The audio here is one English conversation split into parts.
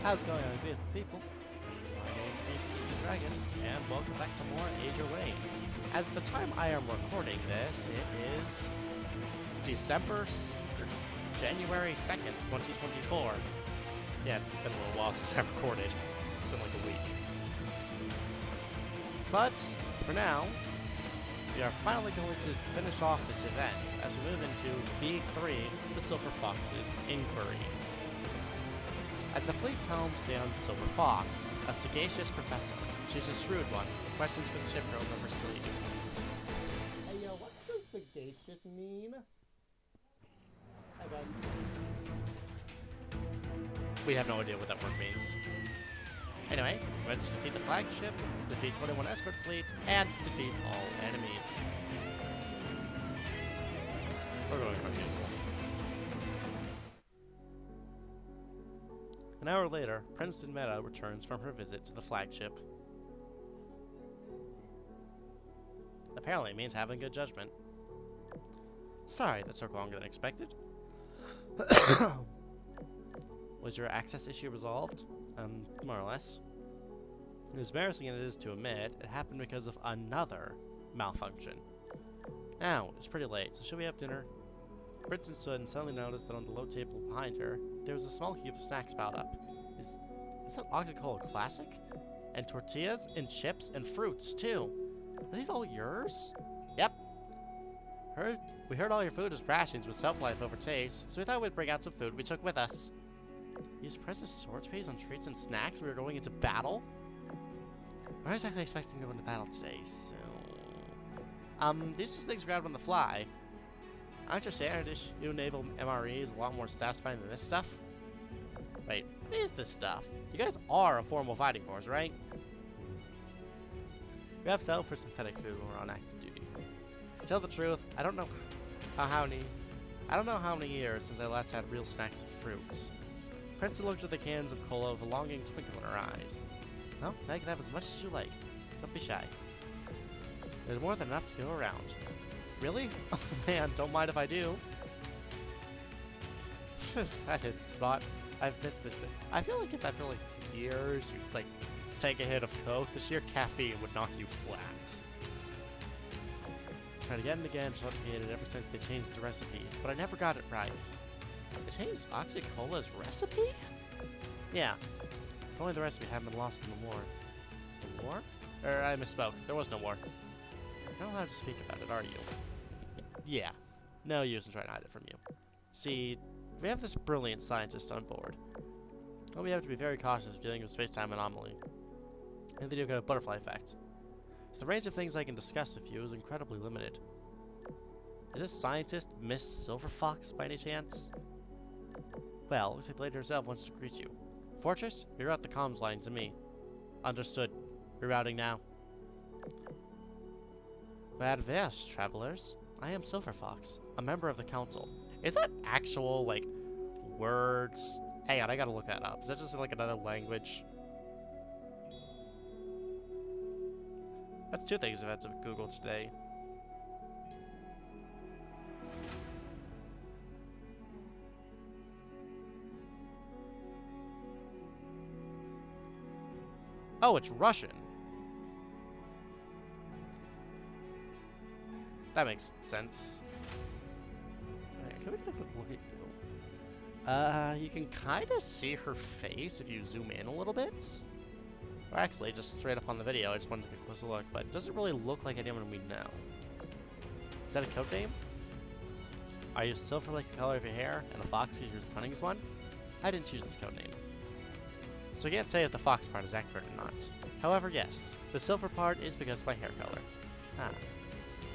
How's it going, beautiful people? My name is Rhys the Dragon, and welcome back to more Age of Rain. As the time I am recording this, it is January 2nd, 2024. Yeah, it's been a little while since I recorded. It's been like a week. But, for now, we are finally going to finish off this event as we move into B3, the Silver Fox's Inquiry. At the fleet's helm stands Silver Fox, a sagacious professor. She's a shrewd one, with questions for the ship girls up her sleeve. Hey yo, what does sagacious mean? Hi guys. We have no idea what that word means. Anyway, let's defeat the flagship, defeat 21 escort fleets, and defeat all enemies. We're going from here. An hour later, Princeton Meadow returns from her visit to the flagship. Apparently it means having good judgment. Sorry that took longer than expected. Was your access issue resolved? More or less. As embarrassing as it is to admit, it happened because of another malfunction. Now, it's pretty late, so should we have dinner? Princeton stood and suddenly noticed that on the low table behind her, there was a small heap of snacks piled up. Is that Octacola Classic? And tortillas, and chips, and fruits, too. Are these all yours? Yep. We heard all your food is rations with self-life over taste, so we thought we'd bring out some food we took with us. You suppressed the sword pays on treats and snacks we were going into battle? We weren't exactly expecting to go into battle today, so... these are just things grabbed on the fly. Aren't your standard issue naval MREs a lot more satisfying than this stuff? Wait, what is this stuff? You guys are a formal fighting force, right? We have settled for synthetic food when we're on active duty. To tell the truth, I don't know how many years since I last had real snacks of fruits. Princeton looked at the cans of cola with a longing twinkle in her eyes. Well, now you can have as much as you like. Don't be shy. There's more than enough to go around. Really? Oh man, don't mind if I do. That is the spot. I've missed this thing. I feel like if after like years you like take a hit of Coke, the sheer caffeine would knock you flat. Tried again and again to replicate it ever since they changed the recipe, but I never got it right. They changed Oxycola's recipe? Yeah. If only the recipe hadn't been lost in the war. The war? I misspoke. There was no war. You're not allowed to speak about it, are you? Yeah. No use in trying to hide it from you. See, we have this brilliant scientist on board. Well, we have to be very cautious of dealing with space-time anomaly. And they do get a butterfly effect. So the range of things I can discuss with you is incredibly limited. Is this scientist Miss Silver Fox by any chance? Well, looks like the lady herself wants to greet you. Fortress, reroute the comms line to me. Understood. Rerouting now. Adverse, travelers. I am Silver Fox, a member of the council. Is that actual, like, words? Hang on, I gotta look that up. Is that just like another language? That's two things I've had to Google today. Oh, it's Russian. That makes sense. Can we get a good look at you? You can kind of see her face if you zoom in a little bit. Or actually, just straight up on the video, I just wanted to take a closer look, but it doesn't really look like anyone we know. Is that a code name? Are you silver like the color of your hair, and a fox is your cunningest one? I didn't choose this code name. So I can't say if the fox part is accurate or not. However, yes, the silver part is because of my hair color.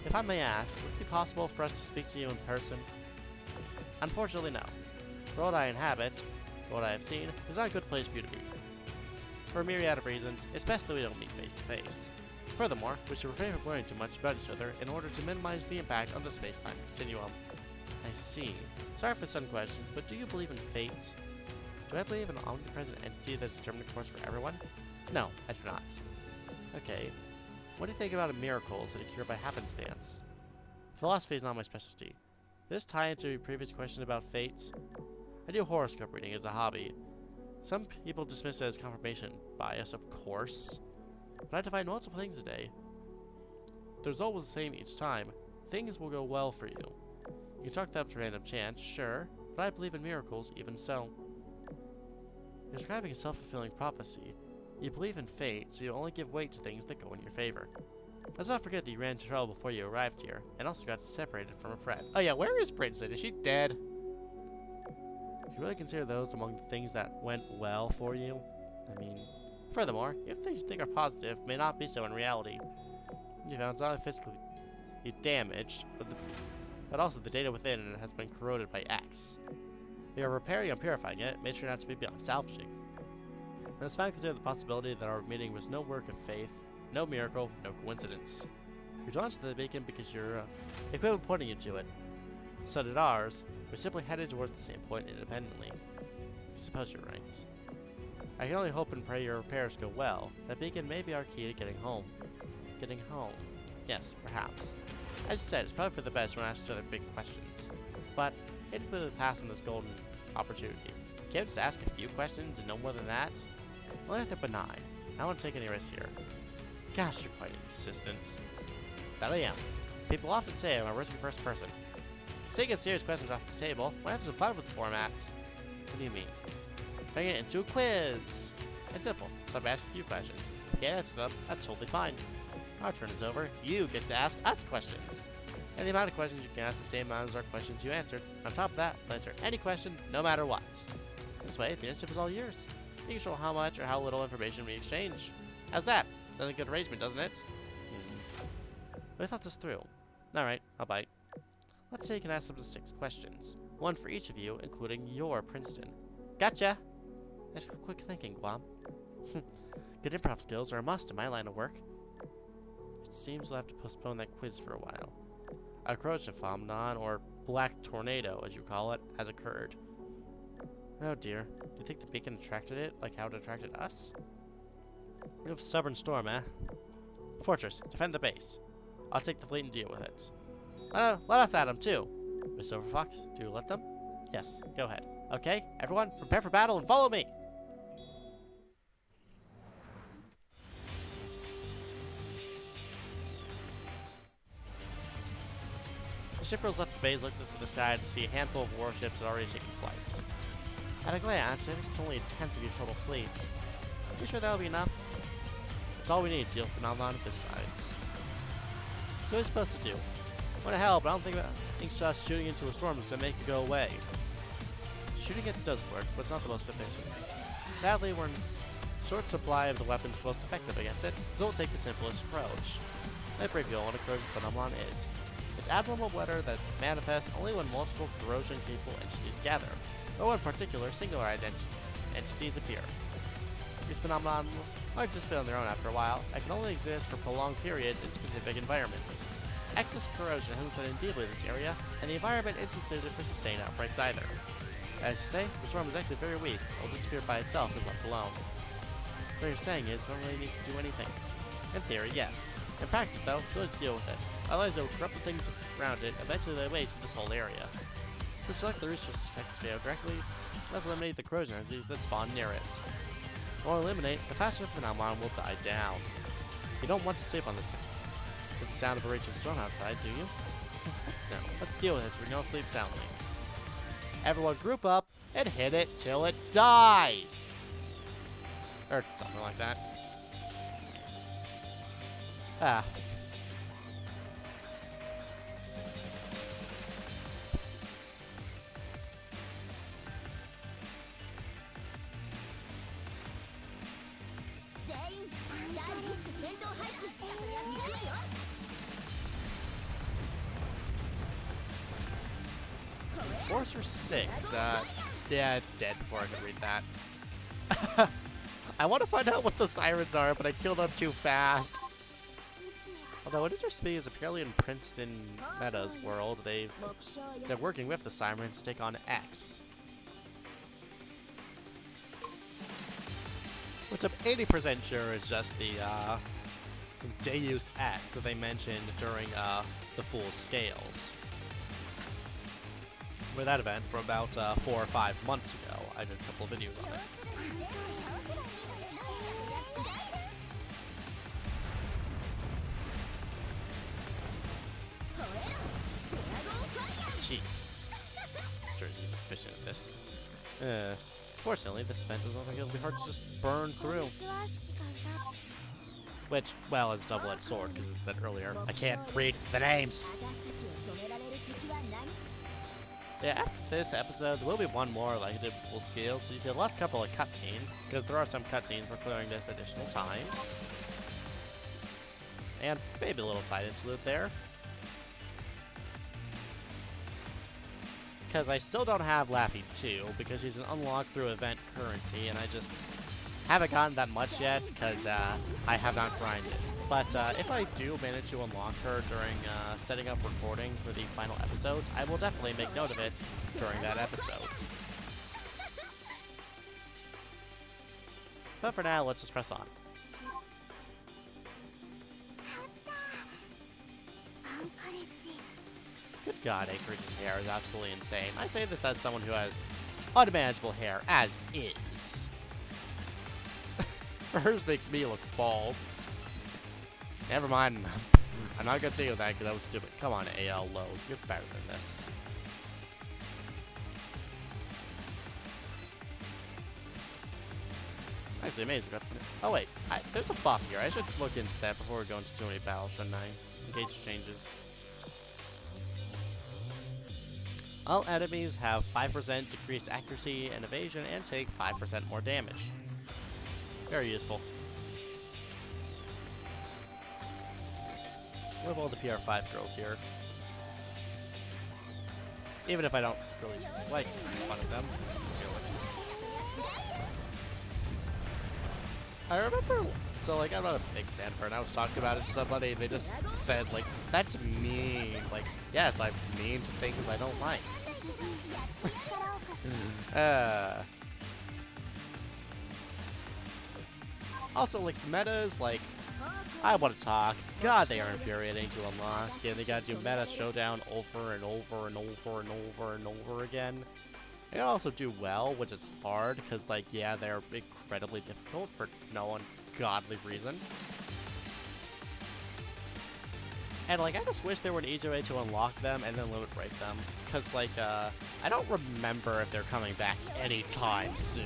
If I may ask, would it be possible for us to speak to you in person? Unfortunately, no. The world I inhabit, what I have seen, is not a good place for you to be. For a myriad of reasons, it's best that we don't meet face to face. Furthermore, we should refrain from learning too much about each other in order to minimize the impact on the space-time continuum. I see. Sorry for the sudden question, but do you believe in fate? Do I believe in an omnipresent entity that's determined a course for everyone? No, I do not. Okay. What do you think about miracles that occur by happenstance? Philosophy is not my specialty. This tie into your previous question about fate? I do horoscope reading as a hobby, Some people dismiss it as confirmation bias, of course. But I had to find multiple things today. There's always the same each time. Things will go well for you. You can chalk that up to random chance, sure, but I believe in miracles, even so. You're describing a self-fulfilling prophecy. You believe in fate, so you only give weight to things that go in your favor. Let's not forget that you ran into trouble before you arrived here, and also got separated from a friend. Oh yeah, where is Princeton? Is she dead? Do you really consider those among the things that went well for you? I mean, furthermore, if things you think are positive may not be so in reality. You found it's not only physically damaged, but also the data within it has been corroded by X. We are repairing and purifying it, made sure not to be beyond salvaging. It was found to consider the possibility that our meeting was no work of faith, no miracle, no coincidence. You're drawn to the beacon because your equipment pointing you to it. So did ours. We simply headed towards the same point independently. I suppose you're right. I can only hope and pray your repairs go well. That beacon may be our key to getting home. Getting home. Yes, perhaps. As you said, it's probably for the best when I ask other big questions. But it's completely passed on this golden opportunity. Can't just ask a few questions and no more than that? Only if they're benign. I don't want to take any risks here. Gosh, you're quite insistent. That I am. People often say I'm a risk-averse person. Taking serious questions off the table, why have some fun with the formats? What do you mean? Bring it into a quiz. It's simple, so I'm asking you questions. If you can't answer them, that's totally fine. Our turn is over. You get to ask us questions. And the amount of questions you can ask the same amount as our questions you answered. On top of that, we'll answer any question, no matter what. This way, the initiative is all yours. You can show how much or how little information we exchange. How's that? That's a good arrangement, doesn't it? But I thought this through. Alright, I'll bite. Let's say you can ask up to 6 questions. 1 for each of you, including your Princeton. Gotcha! That's quick thinking, Guam. Good improv skills are a must in my line of work. It seems we'll have to postpone that quiz for a while. A corrosion phenomenon, or black tornado, as you call it, has occurred. Oh dear. Do you think the beacon attracted it, like how it attracted us? You have a stubborn storm, eh? Fortress, defend the base. I'll take the fleet and deal with it. Let us at them, too. Miss Overfox, do you let them? Yes, go ahead. Okay, everyone, prepare for battle and follow me! The shippers left the base, looked into the sky to see a handful of warships had already taken flight. At a glance, I think it's only a tenth of your total fleet. Are you sure that'll be enough? It's all we need to deal with a phenomenon of this size. So what are we supposed to do? What the hell, but I don't think just shooting into a storm is going to make it go away. Shooting it does work, but it's not the most efficient. Sadly, we're in short supply of the weapons most effective against it, so we'll take the simplest approach. Let me brief you on what a corrosion phenomenon is. It's abnormal weather that manifests only when multiple corrosion-capable entities gather, or when particular singular entities appear. These phenomena aren't just on their own after a while, and can only exist for prolonged periods in specific environments. Excess corrosion hasn't set in deeply in this area, and the environment isn't suited for sustained outbreaks either. As you say, the storm is actually very weak, it will disappear by itself if left alone. What you're saying is, we don't really need to do anything. In theory, yes. In practice, though, we'll just deal with it. Otherwise, it will corrupt the things around it, eventually lay waste to this whole area. To select the Rhys just strikes fail directly, let's eliminate the corrosion entities that spawn near it. Or eliminate, the faster the phenomenon will die down. You don't want to sleep on this thing. With the sound of a raging storm outside, do you? No, let's deal with it so we don't sleep soundly. Everyone group up and hit it till it dies! Or something like that. Ah. Force 6. Yeah, it's dead before I can read that. I want to find out what the sirens are, but I killed them too fast. Although Integer Speed is apparently in Princeton Meta's world, they're working with the sirens to take on X. Which I'm 80% sure is just the Deus Ex that they mentioned during the Full Scales. With that event from about 4 or 5 months ago. I did a couple of videos on it. Jeez. Jersey's efficient at this. Fortunately, this event doesn't think it'll be hard to just burn through. Which, well, is a double-edged sword, because as I said earlier, I can't read the names. Yeah, after this episode, there will be one more like I did with full scale, so you see the last couple of cutscenes, because there are some cutscenes for clearing this additional times. And maybe a little side interlude there. Because I still don't have Laffy 2, because he's an unlocked through event currency, and I just haven't gotten that much yet, because I have not grinded. But if I do manage to unlock her during setting up recording for the final episodes, I will definitely make note of it during that episode. But for now, let's just press on. Good God, Anchorage's hair is absolutely insane. I say this as someone who has unmanageable hair, as is. Hers makes me look bald. Never mind. I'm not gonna say that because that was stupid. Come on, AL low. You're better than this. Actually, amazing. Oh wait, there's a buff here. I should look into that before we go into too many battles, shouldn't I? In case it changes. All enemies have 5% decreased accuracy and evasion and take 5% more damage. Very useful. We have all the PR5 girls here. Even if I don't really like one of them. I remember, so like I'm not a big fan of her, and I was talking about it to somebody, and they just said like, that's mean. Like, yes, I'm mean to things I don't like. Also, like, metas, like, I want to talk. God, they are infuriating to unlock, and they gotta do meta showdown over and over and over and over and over again. They also do well, which is hard, because, like, yeah, they're incredibly difficult for no ungodly reason. And, like, I just wish there were an easier way to unlock them and then limit break them. Because, like, I don't remember if they're coming back anytime soon.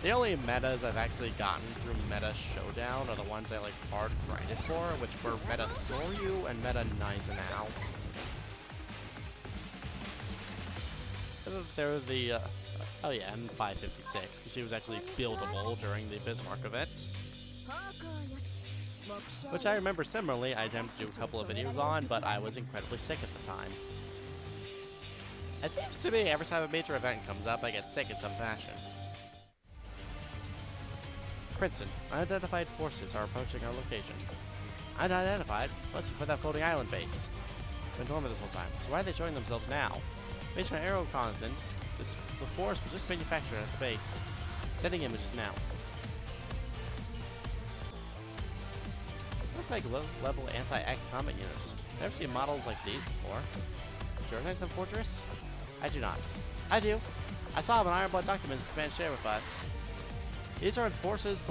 The only metas I've actually gotten through Meta Showdown are the ones I, like, hard grinded for, which were Meta Soryu and Meta Naizenau. They're the, oh yeah, and 556, because she was actually buildable during the Bismarck events. Which I remember similarly, I attempted to do a couple of videos on, but I was incredibly sick at the time. It seems to me every time a major event comes up, I get sick in some fashion. Princeton, unidentified forces are approaching our location. Unidentified? Let's look for that floating island base. Been dormant this whole time, so why are they showing themselves now? Based on aero reconnaissance, the force was just manufactured at the base. Sending images now. Look like low-level anti-act combat units. Never seen models like these before. Do you recognize some fortress? I do not. I do. I saw them in Ironblood documents the command shared with us. These are enforcers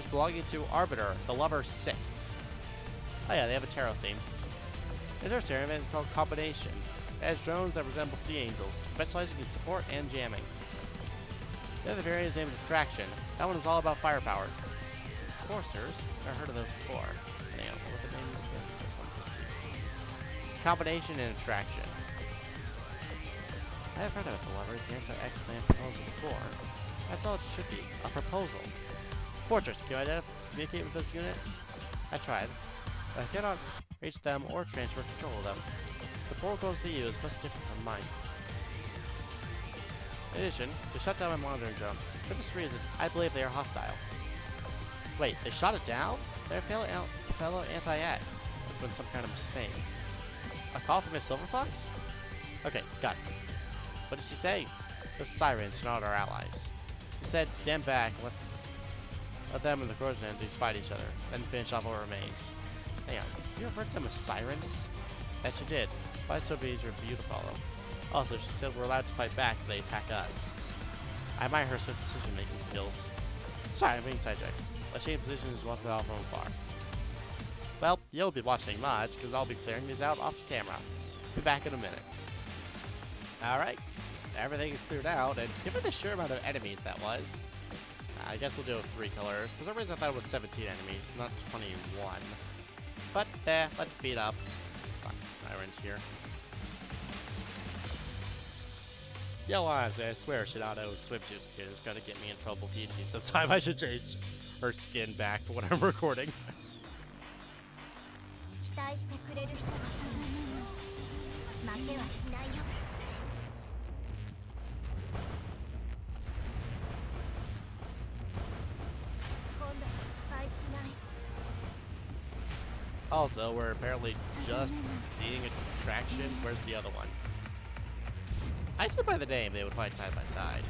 belonging to Arbiter, the Lover 6. Oh yeah, they have a tarot theme. Their tarot event is called Combination. It has drones that resemble sea angels, specializing in support and jamming. The other variant is named Attraction. That one is all about firepower. Enforcers? I've heard of those before. Hang on, what the name is again? This one to see. Combination and Attraction. I have heard of the Lovers, the anti-X plan proposal before. That's all it should be, a proposal. Fortress, can you communicate with those units? I tried, but I cannot reach them or transfer control of them. The protocols they use must differ from mine. In addition, they shut down my monitoring drone. For this reason, I believe they are hostile. Wait, they shot it down? They're fellow anti-X. There's been some kind of mistake. A call from a Silver Fox? Okay, got it. What did she say? Those sirens are not our allies. She said, stand back, let them and the Croatian entities fight each other, then finish off what remains. Hang on, you referred to them as sirens? Yes, you did. Why so be easier for you to follow? Also, she said we're allowed to fight back if they attack us. I admire her swift decision-making skills. Sorry, I'm being sidetracked. But she positions once they all from afar. Well, you'll be watching much, because I'll be clearing these out off the camera. Be back in a minute. Alright, everything is cleared out, and given the sheer amount of enemies that was, I guess we'll do 3 colors. For some reason I thought it was 17 enemies, not 21. But, let's beat up some tyrants here. Yo, honestly, I swear Shinato swimsuit skin is gonna get me in trouble for YouTube sometime. I should change her skin back for when I'm recording. Also, we're apparently just seeing a contraction. Where's the other one? I said by the name they would fight side by side.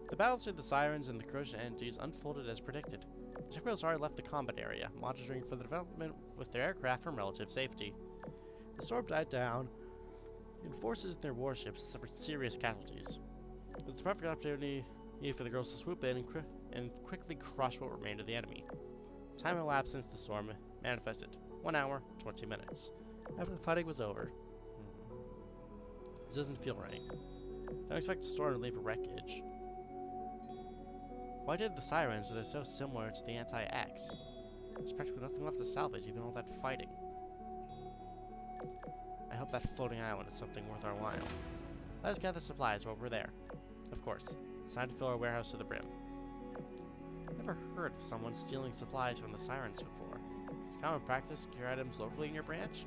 The battle between the Sirens and the Croatian entities unfolded as predicted. The Shipwheels already left the combat area, monitoring for the development with their aircraft from relative safety. The storm died down, and forces in their warships suffered serious casualties. It was the perfect opportunity for the girls to swoop in and quickly crush what remained of the enemy. Time elapsed since the storm manifested. 1 hour, 20 minutes. After the fighting was over. This doesn't feel right. Don't expect the storm to leave a wreckage. Why did the Sirens, they're so similar to the Anti-X? There's practically nothing left to salvage, even all that fighting. I hope that floating island is something worth our while. Let us gather supplies while we're there. Of course, it's time to fill our warehouse to the brim. Never heard of someone stealing supplies from the Sirens before. Is common practice to secure items locally in your branch?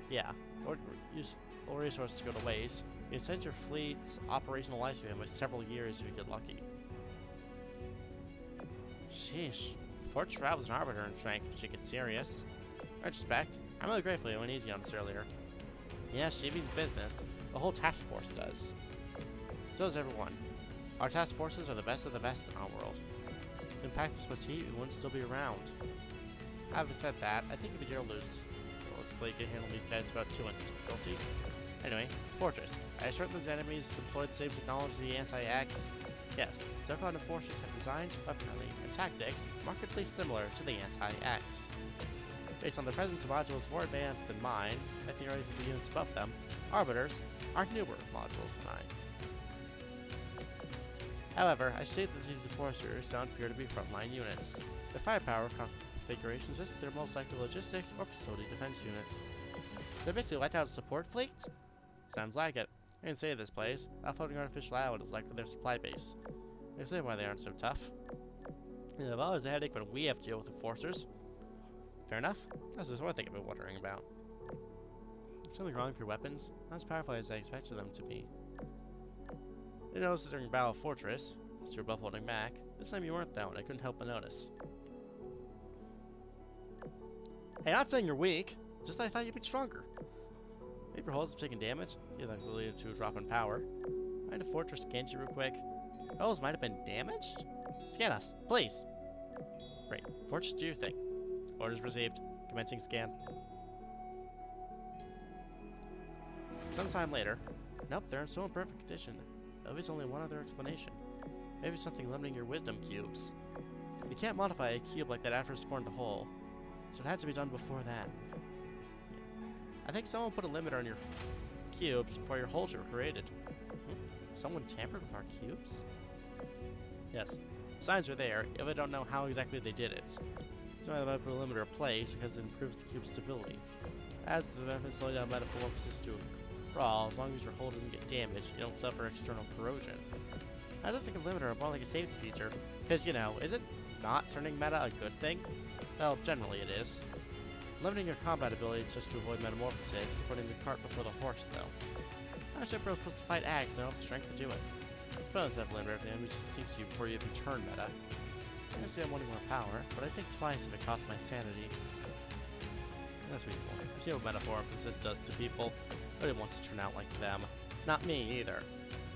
Yeah, or use all resources go to waste. You can set your fleet's operational lifespan by several years if you get lucky. Sheesh, Fort Travel's an arbiter in strength if she gets serious. In retrospect, I'm really grateful you went easy on us earlier. Yeah, she means business. The whole task force does. So does everyone. Our task forces are the best of the best in our world. If Impact this was heat, we wouldn't still be around. Having said that, I think the girl realistically can handle these guys about 2 inches difficulty. Anyway, Fortress. I assure those enemies employ the same technology as the Anti-X. Yes, Zerkon and Fortress have designs, weaponry, and tactics markedly similar to the Anti-X. Based on the presence of modules more advanced than mine, I theorize that the units above them, Arbiters, are newer modules than mine. However, I state that these enforcers don't appear to be frontline units. Their firepower configurations suggest they're most likely logistics or facility defense units. They basically let out a support fleet? Sounds like it. I can say this place, a floating artificial island is likely their supply base. I see why they aren't so tough. They've always a headache when we have to deal with enforcers. Fair enough. That's just one thing I've been wondering about. Is something wrong with your weapons? Not as powerful as I expected them to be. I noticed during Battle of Fortress, since you were both holding back. This time you weren't though, and I couldn't help but notice. Hey, not saying you're weak, just that I thought you'd be stronger. Maybe your holes have taken damage. You have the ability to drop in power. Mind if Fortress scans you real quick? Your holes might have been damaged? Scan us, please. Great. Fortress, do your thing. Orders received. Commencing scan. Sometime later. Nope, they're in so imperfect condition. There's only one other explanation. Maybe something limiting your wisdom cubes. You can't modify a cube like that after it's formed a hole. So it had to be done before that. I think someone put a limiter on your cubes before your holes were created. Someone tampered with our cubes? Yes. Signs are there, if I don't know how exactly they did it. So I put a limiter in place because it improves the cube's stability. As the weapon slowly down metamorphosis to a crawl, as long as your hull doesn't get damaged, you don't suffer external corrosion. I just think a limiter more like a safety feature, because, you know, isn't not turning meta a good thing? Well, generally it is. Limiting your combat ability just to avoid metamorphosis is putting the cart before the horse, though. Our ship was supposed to fight Axe, and they don't have the strength to do it. Bonus have limiter if the enemy just sinks you before you even turn meta. I understand wanting more power, but I think twice if it costs my sanity. That's reasonable. You see what metaphor emphasis does to people. Nobody wants to turn out like them. Not me, either.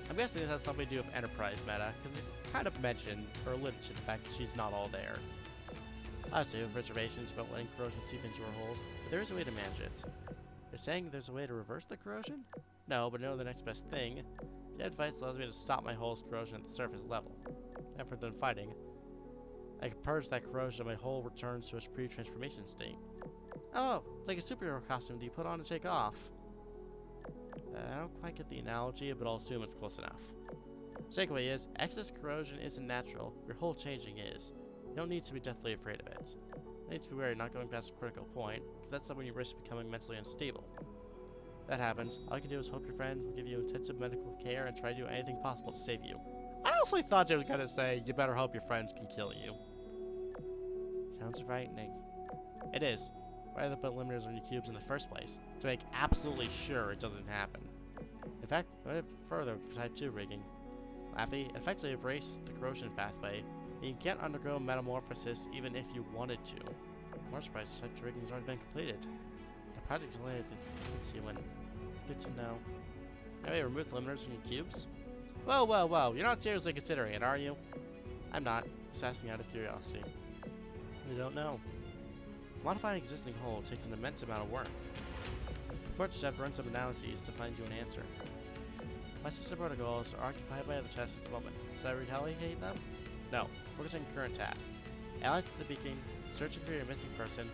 I'm guessing this has something to do with Enterprise meta, because they've kind of mentioned or alluded to the fact that she's not all there. Obviously, we have reservations about letting corrosion seep into our holes, but there is a way to manage it. You're saying there's a way to reverse the corrosion? No, but I know the next best thing. The advice allows me to stop my hole's corrosion at the surface level. After done fighting, I can purge that corrosion and my hole returns to its pre-transformation state. Oh, it's like a superhero costume that you put on to take off. I don't quite get the analogy, but I'll assume it's close enough. Takeaway is, excess corrosion isn't natural, your hole changing is. You don't need to be deathly afraid of it. You need to be wary of not going past a critical point, because that's when you risk becoming mentally unstable. If that happens, all you can do is hope your friend will give you intensive medical care and try to do anything possible to save you. I honestly thought you were going to say, you better hope your friends can kill you. Sounds frightening. It is. Why the put limiters on your cubes in the first place? To make absolutely sure it doesn't happen. In fact, I went further for Type 2 rigging. Laffy, it effectively erased the corrosion pathway, and you can't undergo metamorphosis even if you wanted to. I'm more surprised Type 2 rigging has already been completed. The project's only if it's human. Good to know. Anyway, remove the limiters from your cubes? Whoa. You're not seriously considering it, are you? I'm not. Just asking out of curiosity. You don't know. Modifying an existing hole takes an immense amount of work. Unfortunately, I've run some analyses to find you an answer. My sister protocols are occupied by other tasks at the moment. Should I retaliate them? No. Focus on current tasks. Allies at the beacon, searching for your missing person,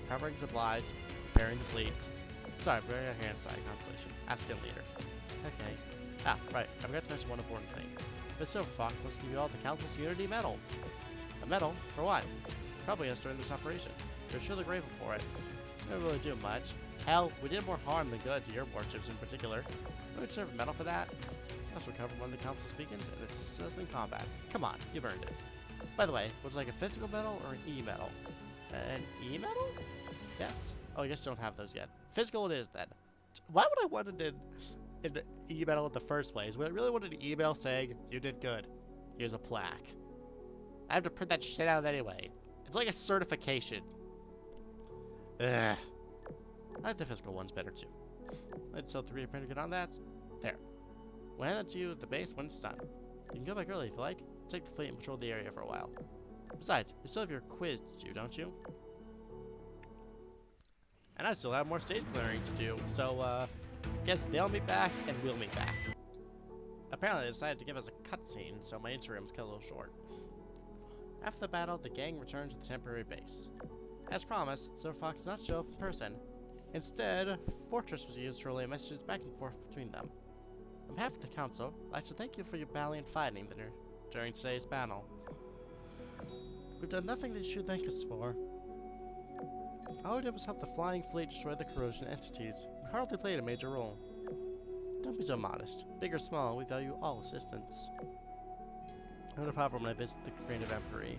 covering supplies, preparing the fleets. Sorry, bring your hand side constellation. Ask it later. Okay. Ah, right. I forgot to mention one important thing. But Silverfox wants to give you all the Council's Unity medal. A medal? For what? Probably us during this operation. We're surely grateful for it. We didn't really do much. Hell, we did more harm than good to your warships in particular. We would serve a medal for that. Let's recover one of the Council's beacons and assist us in combat. Come on, you've earned it. By the way, was it like a physical medal or an E-medal? An E-medal? Yes. Oh, I guess you don't have those yet. Physical it is then. Why would I want it in the E-medal in the first place? Would I really want an email saying, you did good. Here's a plaque. I have to print that shit out anyway. It's like a certification. Ugh. I like the physical ones better too. I'd sell 3D printer, get on that. There. We'll hand that to you at the base when it's done. You can go back early if you like. Take the fleet and patrol the area for a while. Besides, you still have your quiz to do, don't you? And I still have more stage clearing to do, so guess they'll meet back and we'll meet back. Apparently they decided to give us a cutscene, so my interim's cut a little short. After the battle, the gang returned to the temporary base. As promised, Silverfox did not show up in person. Instead, Fortress was used to relay messages back and forth between them. On behalf of the Council, I'd like to thank you for your valiant fighting during today's battle. We've done nothing that you should thank us for. All we did was help the flying fleet destroy the corrosion entities. We hardly played a major role. Don't be so modest. Big or small, we value all assistance. I have a problem when I visit the grain of Empery.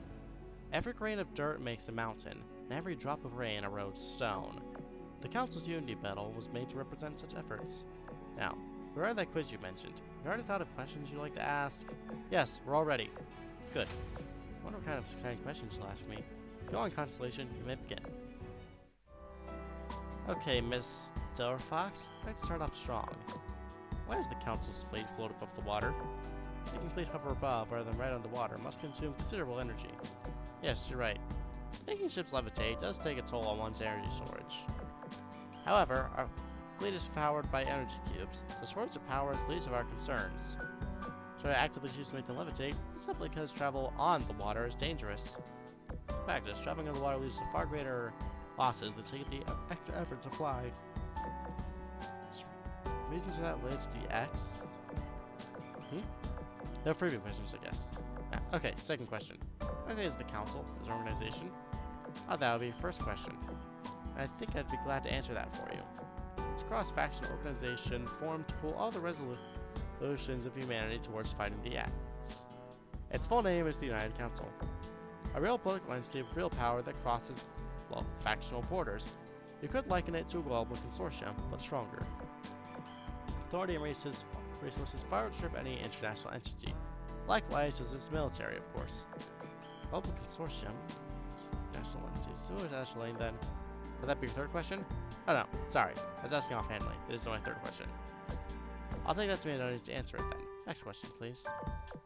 Every grain of dirt makes a mountain, and every drop of rain erodes stone. The Council's Unity Medal was made to represent such efforts. Now, regarding that quiz you mentioned, have you already thought of questions you'd like to ask? Yes, we're all ready. Good. I wonder what kind of exciting questions you'll ask me. Go on, Constellation, you may begin. Okay, Miss Silverfox, let's start off strong. Why does the Council's fleet float above the water? Making fleet hover above rather than right on the water must consume considerable energy. Yes, you're right. Making ships levitate does take a toll on one's energy storage. However, our fleet is powered by energy cubes. The shortage of power is the least of our concerns. So I actively choose to make them levitate simply because travel on the water is dangerous. In practice, traveling on the water leads to far greater losses than taking the extra effort to fly. Reasons for that relates to the X. No freebie questions, I guess. Okay, second question. What is the Council as an organization? Oh, that would be first question. I think I'd be glad to answer that for you. It's a cross-faction organization formed to pool all the resolutions of humanity towards fighting the X. Its full name is the United Council. A real political entity with real power that crosses, well, factional borders. You could liken it to a global consortium, but stronger. Authority and resources far outstrip any international entity. Likewise is its military, of course. Global consortium. National entities. So international lane then. Would that be your third question? Oh no, sorry. I was asking offhandedly. It is my third question. I'll take that to mean I don't need to answer it then. Next question, please.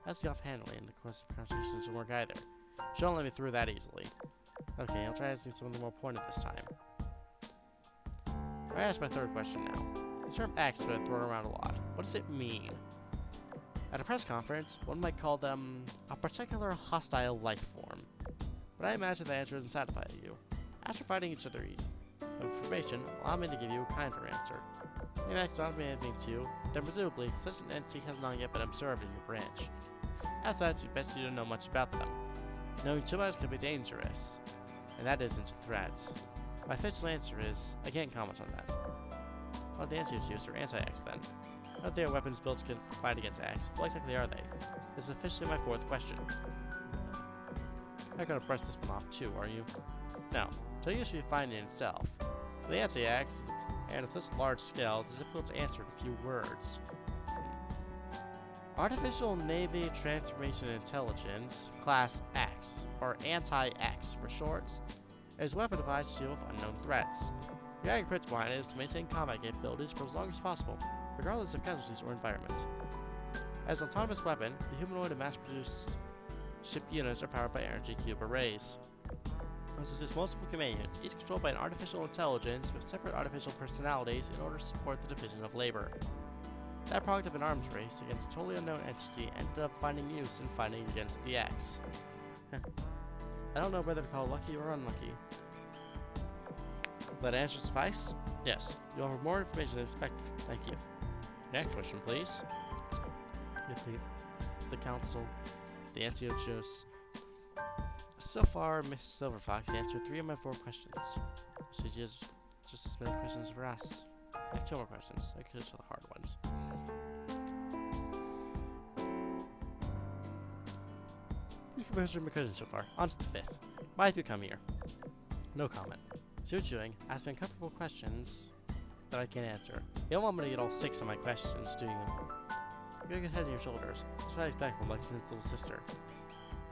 Asking offhandedly in the course of conversation doesn't work either. She won't let me through that easily. Okay, I'll try asking something more pointed this time. I ask my third question now. The term X has been thrown around a lot. What does it mean? At a press conference, one might call them a particular hostile life form. But I imagine the answer doesn't satisfy you. After finding each other information, allow me to give you a kinder answer. If X doesn't mean anything to you, then presumably such an entity has not yet been observed in your branch. As such, it's best you don't know much about them. Knowing too much can be dangerous, and that isn't threats. My official answer is, I can't comment on that. Well, the anti-Azur are anti-X then. I don't think weapons built can fight against X. What exactly are they? This is officially my fourth question. You're gonna press this one off too, are you? No. Telling you should be fine in itself. The anti-X, and at such a large scale, it's difficult to answer in a few words. Artificial Navy Transformation Intelligence, Class X, or Anti-X for short, is a weapon device to deal with unknown threats. The guiding principle behind it is to maintain combat capabilities for as long as possible, regardless of casualties or environment. As an autonomous weapon, the humanoid and mass-produced ship units are powered by energy cube arrays. This is multiple command units, each controlled by an artificial intelligence with separate artificial personalities in order to support the division of labor. That product of an arms race against a totally unknown entity ended up finding use in fighting against the X. I don't know whether to call lucky or unlucky. That answer suffice? Yes. You'll have more information than expected. Thank you. Next question, please. The council, the anti-Azur. So far, Miss Silverfox answered 3 of my 4 questions. She has just as many questions for us. I have 2 more questions. I could answer the hard ones. You've answered my questions so far. On to the 5th. Why have you come here? No comment. See what you're doing. Asking uncomfortable questions that I can't answer. You don't want me to get all 6 of my questions, do you? You got a good head on your shoulders. That's what I expect from Lexington's little sister.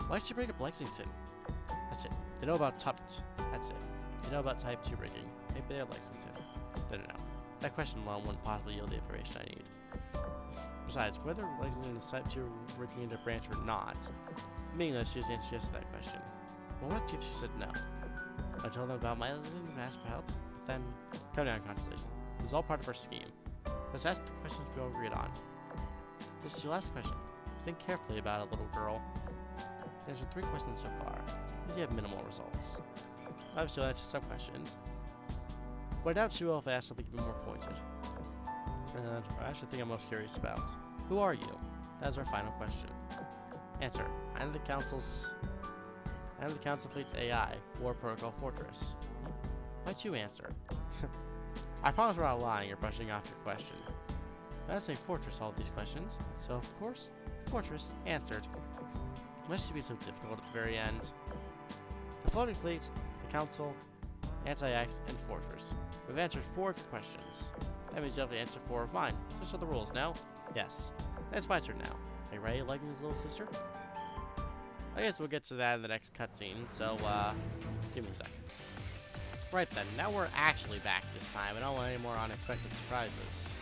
Why did she bring up Lexington? That's it. They know about That's it. They know about Type 2 rigging. Maybe they're Lexington. I don't know. That question alone wouldn't possibly yield the information I need. Besides, whether Lexington is Type 2 rigging into branch or not, meaningless she has answered yes to that question. Well, what if she said no? I told them about my Lexington and asked for help, but then, come down, Constellation. This is all part of our scheme. Let's ask the questions we all agreed on. This is your last question. Think carefully about it, little girl. There's 3 questions so far, but you have minimal results. Obviously, I'll answer some questions, but I doubt she will if I ask something even more pointed. And I actually think I'm most curious about. Who are you? That is our final question. Answer. I'm the Council Fleet's AI, War Protocol Fortress. Why'd you answer? I promise we're not lying or brushing off your question. I say Fortress all of these questions, so of course, Fortress answered. Why should it be so difficult at the very end? The Floating Fleet, the Council, Anti-X, and Fortress. We've answered 4 of your questions. That means you have to answer 4 of mine. Just are the rules now? Yes. It's my turn now. Are you ready, Leggings' little sister? I guess we'll get to that in the next cutscene, so, give me a sec. Right then, now we're actually back this time, and I don't want any more unexpected surprises.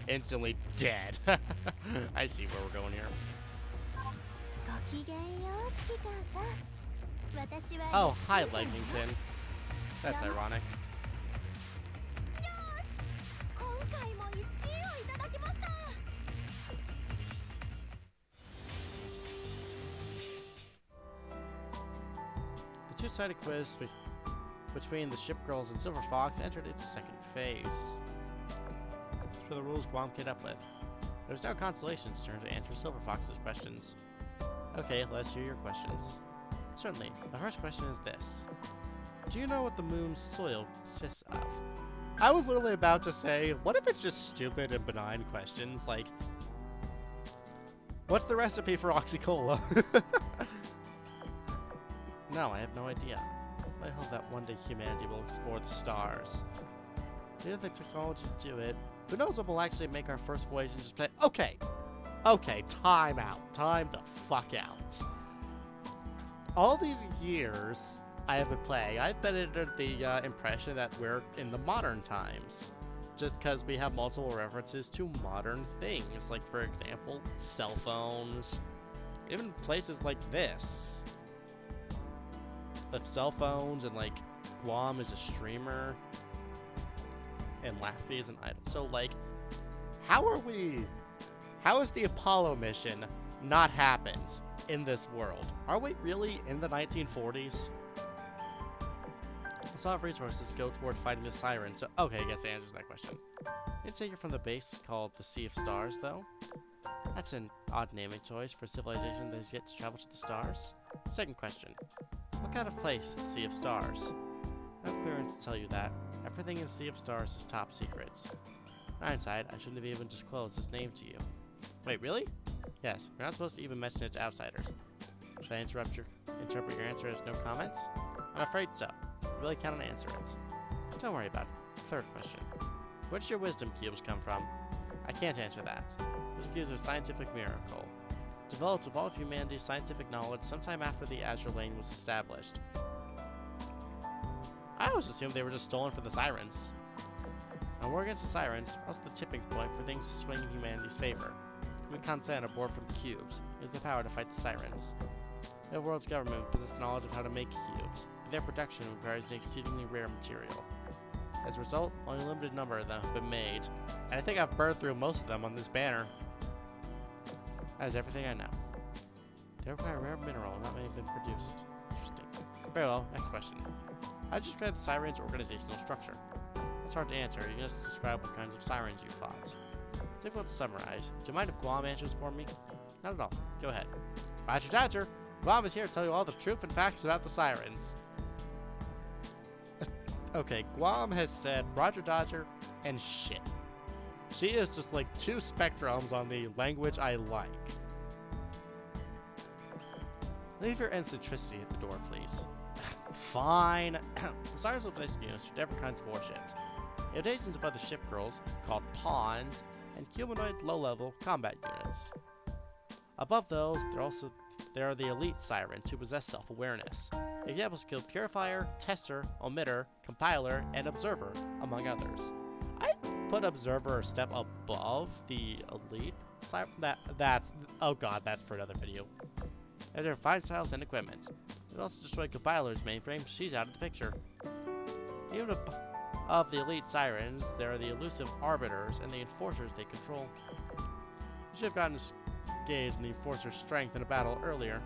Instantly dead. I see where we're going here. Oh, hi, Leggington. That's ironic. The 2-sided quiz between the ship girls and Silver Fox entered its 2nd phase. For the rules Guam came up with. It was now Constellation's turn to answer Silver Fox's questions. Okay, let's hear your questions. Certainly. My first question is this. Do you know what the moon's soil consists of? I was literally about to say, what if it's just stupid and benign questions, like What's the recipe for Oxycola? No, I have no idea. I hope that one day humanity will explore the stars. We have the technology to do it. Who knows what will actually make our first voyage and just play. Okay. Okay, time out. Time the fuck out. All these years I have been playing, I've been under the impression that we're in the modern times. Just because we have multiple references to modern things. Like, for example, cell phones. Even places like this. The cell phones and, like, Guam is a streamer. And Laffy is an idol. So, like, how is the Apollo mission not happened in this world? Are we really in the 1940s? A lot of resources go toward fighting the Sirens, so okay, I guess that answers that question. You'd say you're from the base called the Sea of Stars, though? That's an odd naming choice for a civilization that has yet to travel to the stars. Second question. What kind of place is the Sea of Stars? I have clearance to tell you that. Everything in the Sea of Stars is top secrets. Hindsight, I shouldn't have even disclosed this name to you. Wait, really? Yes, you're not supposed to even mention it to outsiders. Should I interpret your answer as no comments? I'm afraid so. I really cannot answer it. Don't worry about it. Third question. Where did your wisdom cubes come from? I can't answer that. Wisdom cubes are a scientific miracle. Developed with all of humanity's scientific knowledge sometime after the Azur lane was established. I always assumed they were just stolen from the Sirens. A war against the Sirens, also the tipping point for things to swing in humanity's favor. We consent aboard from cubes. It is the power to fight the Sirens. The world's government possesses knowledge of how to make cubes, but their production requires an exceedingly rare material. As a result, only a limited number of them have been made, and I think I've burned through most of them on this banner. That is everything I know. They require a rare mineral, and not many have been produced. Interesting. Very well, next question. How would you describe the Sirens' organizational structure? It's hard to answer. You can just describe what kinds of Sirens you fought. It's difficult to summarize. Do you mind if Guam answers for me? Not at all. Go ahead. Roger Dodger! Guam is here to tell you all the truth and facts about the Sirens. Okay, Guam has said Roger Dodger and shit. She is just like two spectrums on the language I like. Leave your eccentricity at the door, please. Fine. The Sirens will place units for different kinds of warships. Imitations of other ship girls, called pawns, and humanoid low-level combat units. Above those, there are the elite Sirens who possess self-awareness. Examples include Purifier, Tester, Omitter, Compiler, and Observer, among others. I put Observer a step above the elite Siren. That's oh god, that's for another video. And there are fine styles and equipment. We've also destroyed Compiler's mainframe. She's out of the picture. Even of the elite Sirens, there are the elusive Arbiters and the Enforcers they control. You should have gotten engaged in the Enforcer's strength in a battle earlier.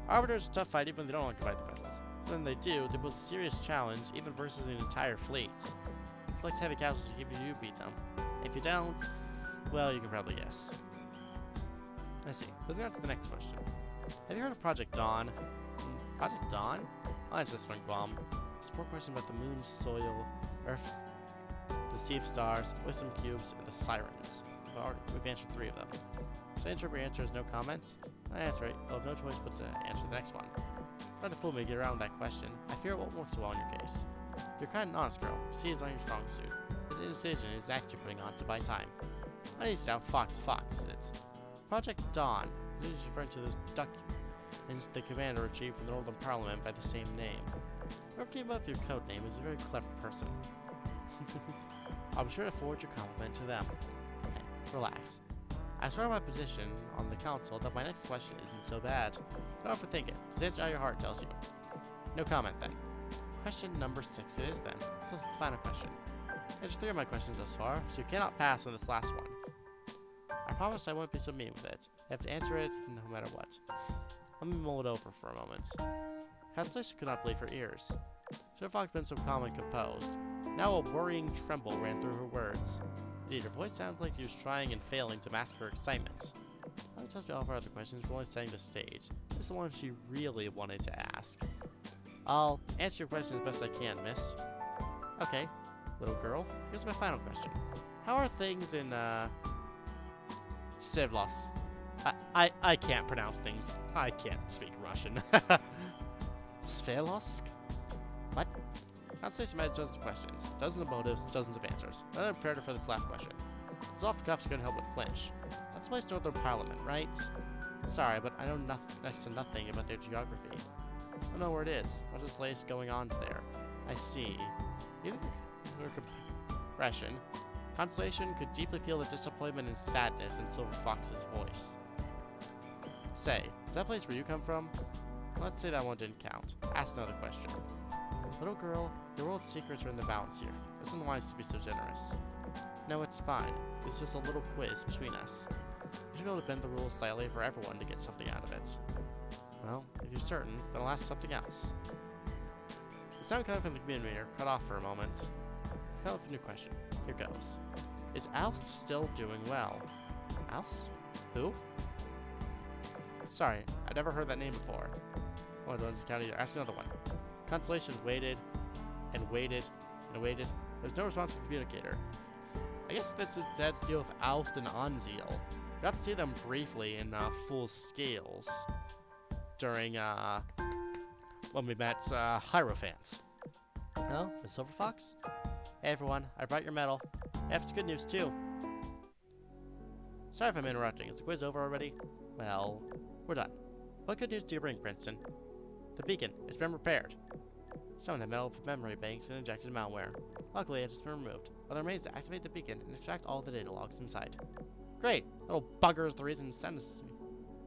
Arbiters are a tough fight even when they don't occupy the vessels. When they do, they pose a serious challenge even versus an entire fleet. If you collect heavy casualties, you do beat them. If you don't, well, you can probably guess. I see. Moving on to the next question. Have you heard of Project Dawn? Project Dawn? I'll answer this one, Guam. It's 4 questions about the moon, soil, earth, the Sea of Stars, wisdom cubes, and the Sirens. We've answered 3 of them. Should I interpret your answer as no comments? I answer it. I'll have no choice but to answer the next one. Try to fool me to get around that question. I fear it won't work so well in your case. You're kind and honest, girl. See is on your strong suit. His indecision is act you're putting on to buy time. I need to doubt Fox. It's Project Dawn. This is referring to this duck and the commander achieved from the Northern Parliament by the same name. Whoever came up with your code name is a very clever person. I'll be sure to forward your compliment to them. Hey, relax. I swear my position on the council that my next question isn't so bad. Don't overthink it. Just answer how your heart tells you. No comment then. Question number 6 it is then. So this is the final question. There's 3 of my questions thus far, so you cannot pass on this last one. I promised I wouldn't be so mean with it. You have to answer it no matter what. Let me mull it over for a moment. Constellation could not believe her ears. She had been so calm and composed. Now a worrying tremble ran through her words. Indeed, her voice sounds like she was trying and failing to mask her excitement. Let me tell you all of her other questions. We're only setting the stage. This is the one she really wanted to ask. I'll answer your question as best I can, miss. Okay, little girl, here's my final question. How are things in, Svevlos? I can't pronounce things. I can't speak Russian. Svelosk? What? Constellation has dozens of questions, dozens of motives, dozens of answers. I'm prepared for this last question. It's off the cuff, so couldn't help but flinch. That's the place Northern Parliament, right? Sorry, but I know next to nothing about their geography. I don't know where it is. What's this latest going on there? I see. You think your compression, Constellation could deeply feel the disappointment and sadness in Silver Fox's voice. Say, is that place where you come from? Let's say that one didn't count. Ask another question. Little girl, your world's secrets are in the balance here. It isn't wise to be so generous. No, it's fine. It's just a little quiz between us. We should be able to bend the rules slightly for everyone to get something out of it. Well, if you're certain, then I'll ask something else. The sound coming from the communicator cut off for a moment. I've come up with a new question. Here goes. Is Oust still doing well? Oust? Who? Sorry, I'd never heard that name before. Oh, I don't discount either. Ask another one. Constellation waited and waited and waited. There's no response from the communicator. I guess this is had to deal with Oust and Anziel. Got to see them briefly in full scales during when we met Hierophant. Oh, Miss Silver Fox? Hey everyone, I brought your medal. I have some good news too. Sorry if I'm interrupting. Is the quiz over already? Well, we're done. What good news do you bring, Princeton? The beacon. It's been repaired. Someone had meddled with memory banks and injected malware. Luckily, it has been removed. But there remains to activate the beacon and extract all the data logs inside. Great! Little bugger is the reason to send us.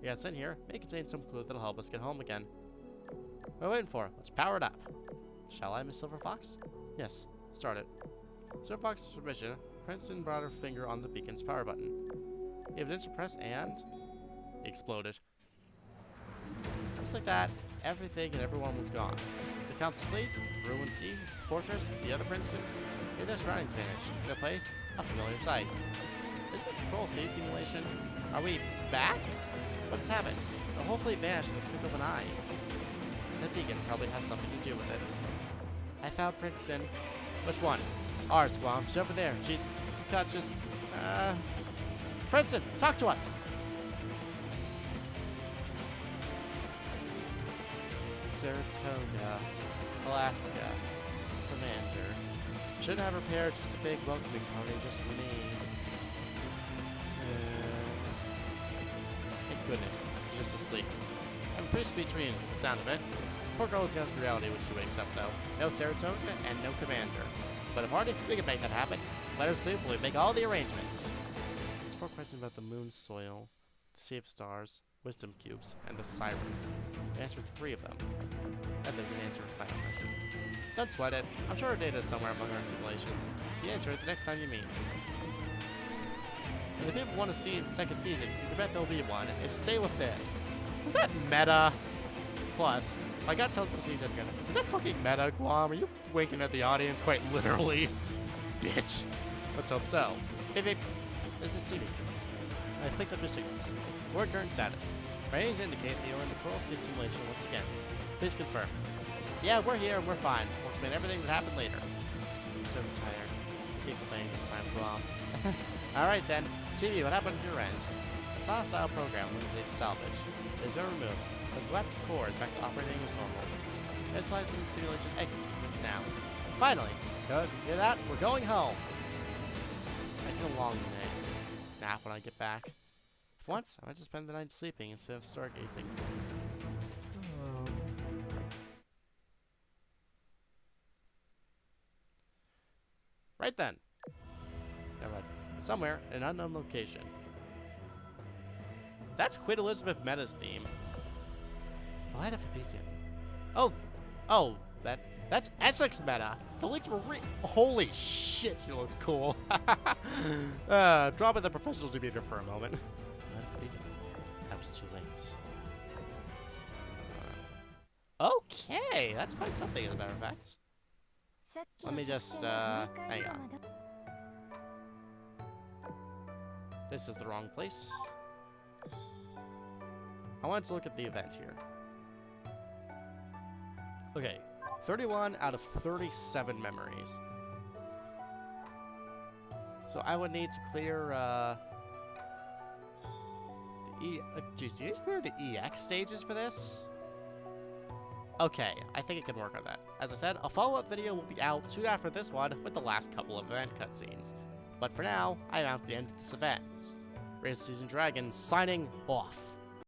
We got sent here. May contain some clue that'll help us get home again. What are we waiting for? Let's power it up. Shall I, Miss Silver Fox? Yes. Start it. Silver Fox's permission. Princeton brought her finger on the beacon's power button. The evidence press and it exploded. Just like that, everything and everyone was gone. The Council fleet, ruined sea, fortress, the other Princeton, and their surroundings vanished. In their place, a familiar sights. Is this the Coral Sea simulation? Are we back? What's happened? The whole fleet vanished in the twinkle of an eye. That beacon probably has something to do with it. I found Princeton. Which one? Ours, Guam. She's over there. She's conscious. Princeton, talk to us! Saratoga, Alaska, Commander. Shouldn't have prepared just a big welcoming party just for me. Thank goodness, she's just asleep. I'm pretty sweet dreaming from the sound of it. Poor girl is going to reality when she wakes up, though. No Saratoga and no Commander. But a party, we can make that happen. Let her sleep while we make all the arrangements. There's 4 questions about the moon's soil, the sea of stars, wisdom cubes, and the sirens. We answered 3 of them. And then we answered a final question. Don't sweat it. I'm sure our data is somewhere among our simulations. You answer it the next time you meet. And if people want to see the second season, you can bet there'll be one. Is stay with this. Was that meta? Plus, my gut tells me to see that again. Is that fucking meta, Guam? Are you winking at the audience quite literally? Bitch. Let's hope so. Beep beep. This is TV. I clicked up your signals. We're in current status. Ratings indicate that you're in the Coral Sea simulation once again. Please confirm. Yeah, we're here and we're fine. We'll explain everything that happened later. I'm so tired. He explained this time, Guam. Alright then. TV, what happened at your end? A style program limited to salvage. It has been removed. The galactic core is back to operating as normal. This licensing simulation exists now. Finally! Good. Hear that? We're going home! I get a long nap when I get back. For once, I might just spend the night sleeping instead of stargazing. Right then. Never mind. Somewhere in an unknown location. That's Queen Elizabeth Meta's theme. The light of a beacon. Oh, that's Essex Meta. The leaks were holy shit, she looks cool. Dropping the professional demeanor for a moment. Light of a beacon. That was too late. Okay, that's quite something as a matter of fact. Let me just, hang on. This is the wrong place. I wanted to look at the event here. Okay, 31 out of 37 memories. So I would need to clear, geez, do you need to clear the EX stages for this? Okay, I think it can work on that. As I said, a follow-up video will be out soon after this one with the last couple of event cutscenes. But for now, I am at the end of this event. Rhys Season Dragon signing off.